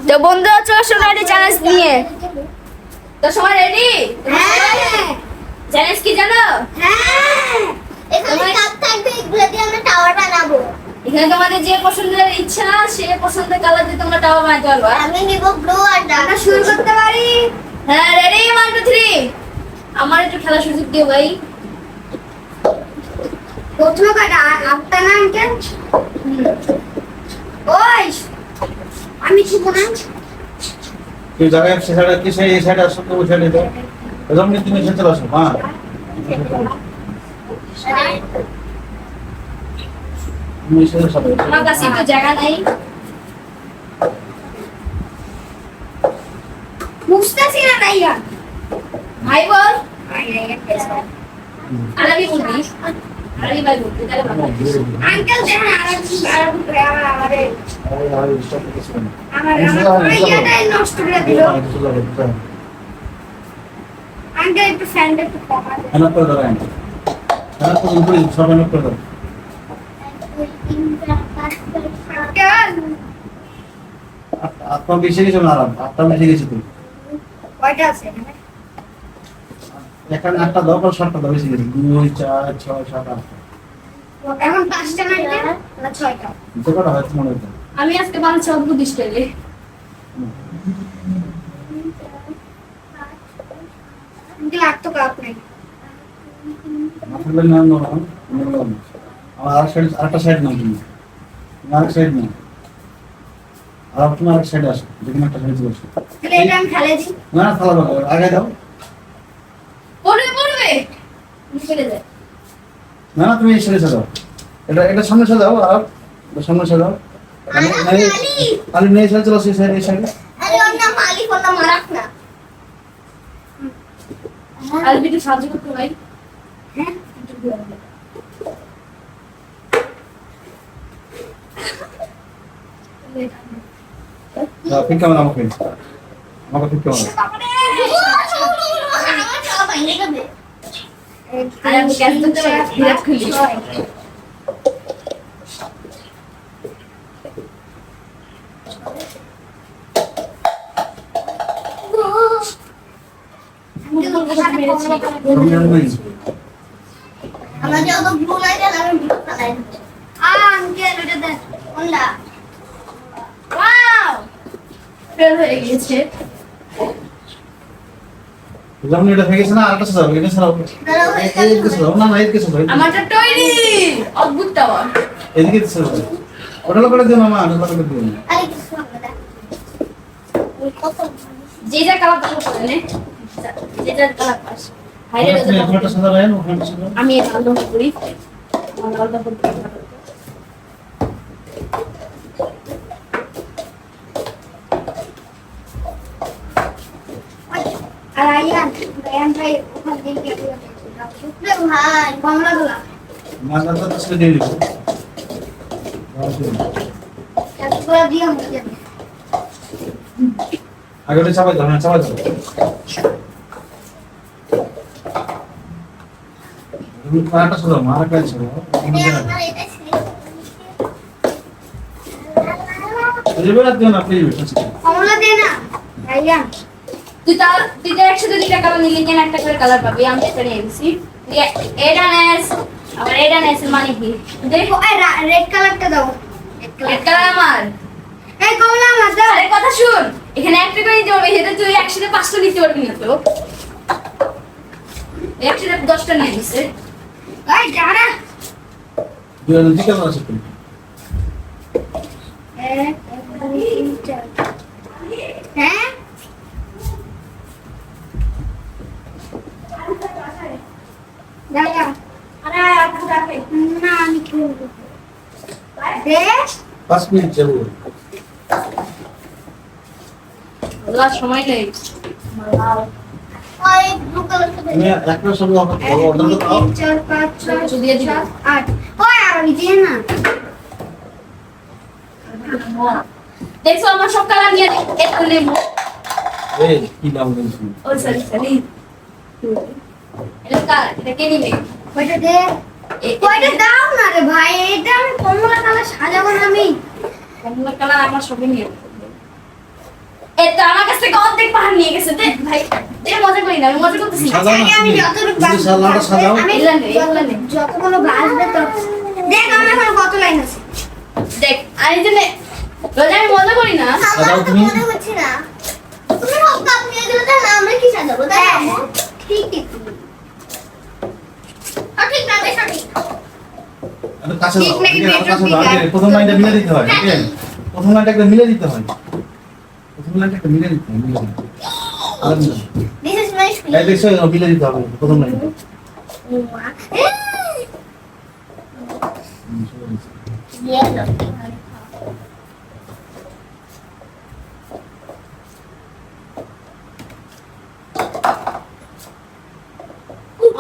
তো বন্ধুরা চলে আসো রেডি চ্যালেঞ্জ নিয়ে। তো সবাই রেডি? হ্যাঁ চ্যালেঞ্জ কি জানো? হ্যাঁ এখানে কাপ থাকবে, এগুলো দিয়ে আমরা টাওয়ার বানাবো। এখানে তোমাদের যে পছন্দের ইচ্ছা সে পছন্দের কালার দিয়ে তোমরা টাওয়ার বানাতে পারবা। আমি নিব ব্লু আর ডার্ক। শুরু করতে পারি? হ্যাঁ রেডি 1 2 3। আমার একটু খেলার সুযোগ দিও ভাই। প্রথমে কাটা আপটা না আঙ্কেল। ওই আমি কি বললাম? তুই জায়গায় সেটা কি সেই সেটা সত্য বুঝে নিত এরকম কি তুমি সেটা আসো হ্যাঁ তুমি সেটা সব আমার কাছে তো জায়গা নাই। বুঝতেছি না ভাইয়া। ভাই বল। আরবি বলবি? আরবি ভাই বলবি তাহলে ভালো। আঙ্কেল দেখেন আরবি আমাদের আর সব কিছু না আমার ইয়াটাই নষ্ট করে দিল। আঙ্কেল একটু ফ্যানটা একটু কমা দেন। এনা করে দাঁড়ায় এনা করে উপরে সব এনা করে দাও আঙ্কেল আপনার বেশি কিছু না আরাম আপনার বেশি কিছু তুমি কয়টা আছে? এখানে একটা দাও আর সাতটা দাও বেশি কিছু 2 4 6 7 8 এখন 5টা মারলে না 6টা? যেটা হয় মনে হয় আমি আজকে বানাচ্ছি অদ্ভুত স্টাইলে। আঙ্কেল আর তো কাপ নাই। মাথার বেল নাম নাও আমার আরেকটা সাইড নাও তুমি আরেক সাইড নাও আর তোমার আরেক সাইড আসো যেখানে একটা সাইড বসো তাহলে এটা আমি ফেলে দিই। না থালা বাবা আগে দাও পড়বে পড়বে ফেলে দে। না না তুমি এই সাইডে দাও এটা সামনে সাজাও আর এটা সামনে সাজাও আলি নেই সাইড চলো সেই সাইড এই সাইডে আরে ওর নাম আলিফ, ওর নাম মারাক না। আরবি একটু সাহায্য করতে ভাই। হ্যাঁ ঠিক কেমন আমাকে ঠিক কেমন আমার খাওয়া বাইরে যাবে। আর আমি গ্যাস দিতে বিরাট খুলি। তুমি আর নাই আমার যত ব্লু লাইট আর আমি ব্লু কালার দেব। আঙ্কেল ওটা দেন কোনটা? ওয়াও ফেল হয়ে গেছে। যেমন এটা হয়ে গেছে না আরেকটা সাজাও এটা ছাড়াও এইদিকে সাজাও না না এইদিকে সাজাও আমারটা তৈরি অদ্ভুত টাওয়ার। এদিকে সাজাও ওটা করে দিও মামা আমি করে দিও আরে কিছু হবে না। কত যেটা কালার ভালো করে নে, যেটা কালার পাস হাইরে তুমি একটা সাজাও না ওখানে সাজাও আমি এটা আলাদা করি। আলাদা করতে ভালো। আর আয়ান ভাই ওখান থেকে গেল। শুক্রে ভাই কমলা গুলা মাঝখানটা তো ছেড়ে দিয়ে দিও এতগুলা দিয়ে মুখে আগে ওটা চাপাই দাও হ্যাঁ চাপাই দাও তুমি পাটা সাজাও মারা কাজ সাজাও আমার এটা ছিল। রিবেল দিও না প্লিজ কমলা দে না আয়ান। তুই তো একসাথে দুইটা কালার নিলে কেন একটা করে কালার পাবি? আমি এটা নিয়ে এসেছি। এটা নেস আবার এটা নেস মানে কি? দেখো এই রেড কালারটা দাও। রেড কালার আমার। এই কমলা আমার দাও। আরে কথা শুন, এখানে একটা করে নিতে পারবি, সেটা তুই একসাথে 5টা নিতে পারবি না তো। একসাথে 10টা নিয়ে নিছে। এই দাঁড়া। দুই দিকে আছে তুমি এক দুই তিন চার। হ্যাঁ দাঁড়া। আরে আপু ডাকে। না আমি খেলবো। দে 5 মিনিট যাবো আল্লাহ সময় নেই। ওই ব্লু কালারটা দে। তুমি একটা সব অর্ডার দাও 4 5 6 দিয়ে দিবি। 8 ওই আর আমি দিয়ে না। দেখছো আমার সব কালার নিয়ে এটা নেবো। এই কি দাম বলছিস ও সরি এটা কালার এটা কে নিবে? ওইটা দে। ওইটা দাও না রে ভাই, এটা আমি কমলা কালার সাজাবো না আমি। কমলা কালার আমার সবই নিয়ে তো আমার কাছ থেকে অর্ধেক পাহাড় নিয়ে গেছে দে ভাই দে মজা করি না আমি মজা করতেছি না। সাজাও না আমি তুমি। যতটুকু তুমি সালাটা সাজাও। আমি এগুলা নে, এগুলা নে। যতগুলো বাজবে তো দেখ আমার এখন কত লাইন আছে। দেখ আর এই জন্য রোজা আমি মজা করি না। সাজাও আমার তো তুমি। মনে হচ্ছে না তুমি সব কাপ নিয়ে গেলে তাহলে আমরা কি সাজাবো তাই না? ঠিক ঠিক সঠিক না বে, সঠিক একটু কাছে ঠিক যাও। নাকি এদিকে আরো কাছে বেটরুম যাও। দিকে? এই প্রথম লাইনটা মিলে দিতে হয়, ঠিক আছে? প্রথম লাইনটা একটা মিলে দিতে হয়। প্রথম লাইনটা একটা মিলে দিতে হয়, মিলে দিতে হয়। আর মিলে দিতে হয়। দিস ইজ মাই স্কুল এই দেখছো, মিলে দিতে হবে প্রথম লাইনটা।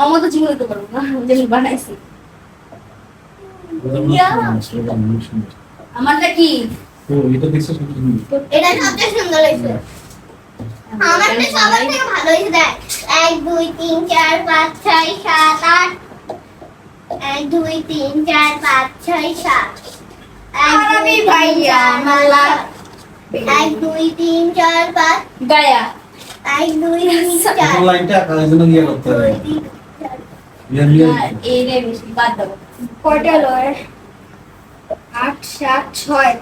আমার তো চিন্তা করতে পারবো না আমি যেন বানাইছি। আমারটা কি ও, এটা দেখছো শুধু তুমি। এটা সবচেয়ে সুন্দর হয়েছে আমারটা সবার থেকে ভালো হয়েছে দেখ 1 2 3 4 5 6 7 8 1 2 3 4 5 6 7 আমি ভাইয়া মালা 1 2 3 4 5 গায়া 1 2 3 প্রথম 4 লাইনটা কাজের জন্য ইয়ে করতে হবে। 2 3 ইয়ে মিলে হ্যাঁ, দিতে হবে। এই রে বেশি বাদ দেবো। কয়টা লয় 8 7 6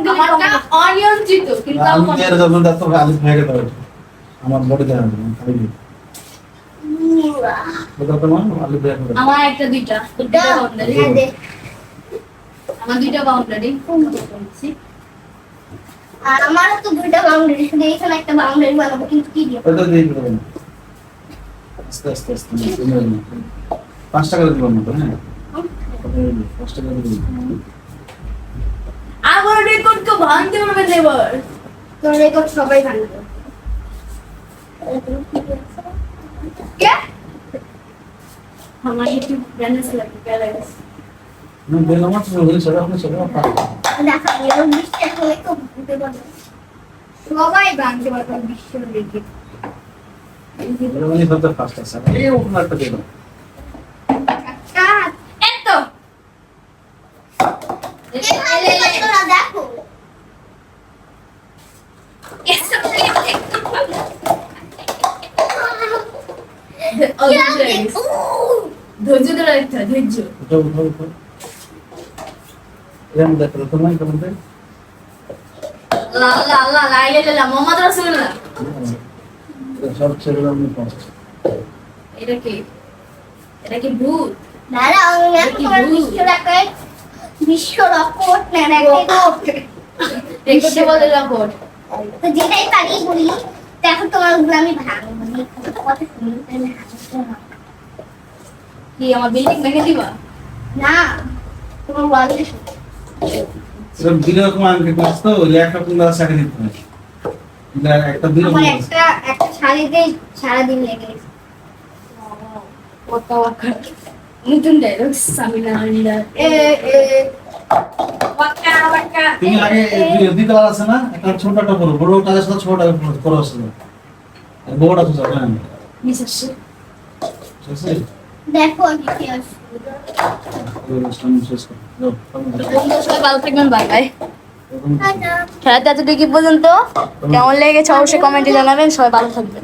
আমারটা অনিয়ন্ত্রিত কিন্তু আমি আমার এর জন্য তো আলিফ হয়ে গেল এটা। আমার বডি দেওয়া হবে না, খালি দিই। ওটা তোমার আলিফ হয়ে গেল। আমার একটা দুইটা বাউন্ডারি আমার দুইটা বাউন্ডারি আর আমারও তো দুইটা বাউন্ডারি শুধু এখানে একটা বাউন্ডারি বানাবো কিন্তু কি দিয়ে ওটা দিয়ে দিতে হবে না। আস্তে আস্তে আস্তে মিলে দিই। 5 টাকা দিতে পারবো না, হ্যাঁ? 5 টাকা দিয়ে দিই। আমার রেকর্ডকে ভাঙতে পারবে নেবার তোর রেকর্ড সবাই ভাঙবে কে আমার ইউটিউব চ্যানেল লাগবে গ্যালারিস না, বেল আমার তো বলি সেটা আপনি সেটা পারবেন। দেখা গেল বিশ্বাস হলে তো বুঝতে পারবে সবাই ভাঙতে পারবে বিশ্ব রেকর্ড এটা মানে সবটা ফাস্ট আছে। এই ওপেনারটা দিয়ে দাও। একটা এত এখানে তোরা দেখো ধৈর্য ধরে রাখতে হয় ধৈর্য উঠাও, উঠাও, উঠাও। এর মধ্যে একটা রকম নাই, কেমন দেয়? লা লা লা লা ইলাহা ইল্লাল্লাহ মুহাম্মদ রাসূলুল্লাহ এটা সব ছেড়ে দাও, আমি পাঁচ। এটা কি ভূত দাঁড়া আমি তোমার বিশ্ব রেকর্ড না রেকর্ড রেকর্ডে বলে রেকর্ড তো যেটাই পারি বলি দেখো তোমার ওগুলো আমি ভাঙবো মানে কত সুন্দর করে আমি হাসতে হয়। কি আমার বিল্ডিং ভেঙে দিবা না তোমার ওয়ালে এরকম দিলে রকম আমাকে ক্লাস তো ওই একরকম দ্বারা চাকরি দিতে হয়। এটা একটা দিলে আমার একটা শাড়িতে সারাদিন লেগে গেছে ওয়াকা ওয়াকা নতুন ডায়লগ সামিনা আন্ডা এ এ ওয়াকা ওয়াকা তুমি আগে দিতে পার আছে না, একটা ছোটটা করো, বড় কাজের সাথে ছোটটা করো আসলে। আর বড়টা তো যাবে না। মিসেস ঠিক আছে? দেখো আমি কি আসছে আমি শেষ করি। যাও, বন্ধু সবাই ভালো থাকবেন বাই বাই এরকম- টাটা খেলাতে এতটুকু পর্যন্ত কেমন লেগেছে অবশ্যই কমেন্টে জানাবেন সবাই ভালো থাকবেন